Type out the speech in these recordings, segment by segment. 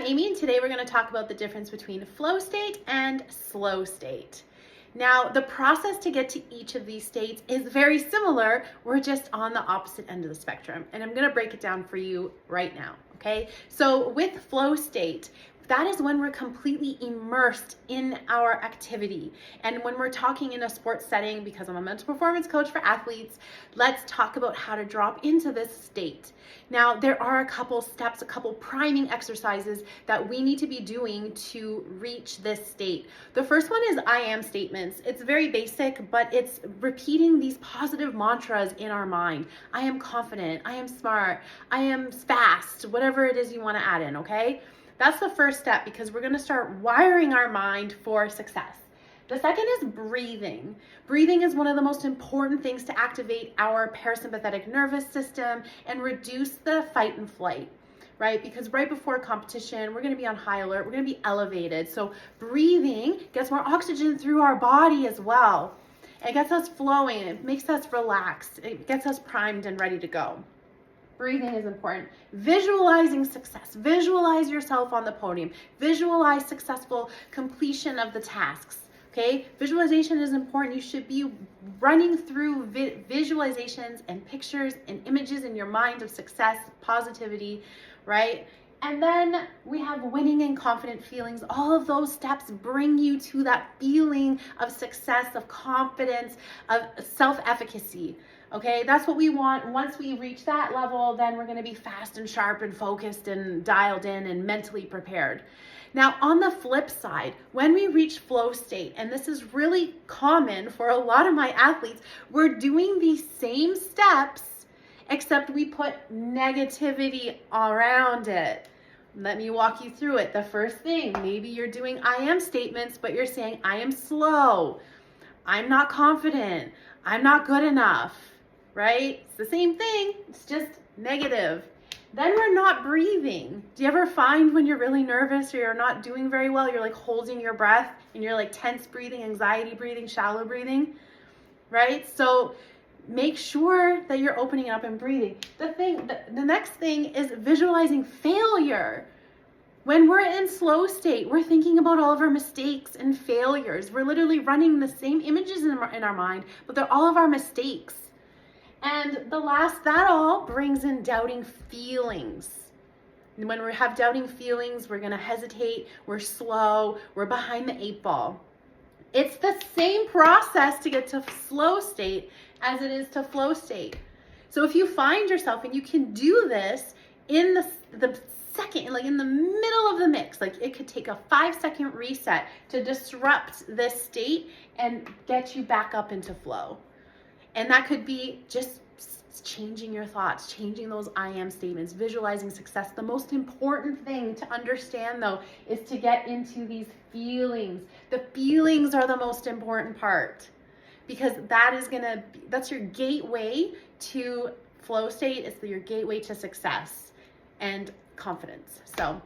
Amy, and today we're going to talk about the difference between flow state and slow state. Now, the process to get to each of these states is very similar. We're just on the opposite end of the spectrum, and I'm going to break it down for you right now, okay? So with flow state, that is when we're completely immersed in our activity. And when we're talking in a sports setting, because I'm a mental performance coach for athletes, let's talk about how to drop into this state. Now, there are a couple steps, a couple priming exercises that we need to be doing to reach this state. The first one is I am statements. It's very basic, but it's repeating these positive mantras in our mind. I am confident, I am smart, I am fast, whatever it is you want to add in, okay? That's the first step because we're going to start wiring our mind for success. The second is breathing. Breathing is one of the most important things to activate our parasympathetic nervous system and reduce the fight and flight, right? Because right before competition, we're going to be on high alert, we're going to be elevated. So breathing gets more oxygen through our body as well. It gets us flowing, it makes us relaxed, it gets us primed and ready to go. Breathing is important. Visualizing success. Visualize yourself on the podium. Visualize successful completion of the tasks. Okay? Visualization is important. You should be running through visualizations and pictures and images in your mind of success, positivity, right? And then we have winning and confident feelings. All of those steps bring you to that feeling of success, of confidence, of self-efficacy. Okay, that's what we want. Once we reach that level, then we're going to be fast and sharp and focused and dialed in and mentally prepared. Now, on the flip side, when we reach flow state, and this is really common for a lot of my athletes, we're doing these same steps, except we put negativity around it. Let me walk you through it. The first thing, maybe you're doing I am statements, but you're saying I am slow, I'm not confident, I'm not good enough, right? It's the same thing, it's just negative. Then we're not breathing. Do you ever find when you're really nervous or you're not doing very well, you're like holding your breath and you're like tense breathing, anxiety breathing, shallow breathing, right? So make sure that you're opening up and breathing. The next thing is visualizing failure. When we're in slow state, we're thinking about all of our mistakes and failures. We're literally running the same images in our mind, but they're all of our mistakes. And that all brings in doubting feelings. And when we have doubting feelings, we're going to hesitate, we're slow, we're behind the 8 ball. It's the same process to get to slow state as it is to flow state. So if you find yourself, and you can do this in the second, like in the middle of the mix, like it could take a 5-second reset to disrupt this state and get you back up into flow. And that could be just changing your thoughts, changing those I am statements, visualizing success. The most important thing to understand though is to get into these feelings. The feelings are the most important part because that's your gateway to flow state. It's your gateway to success and confidence. So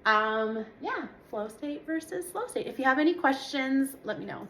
flow state versus slow state. If you have any questions, let me know.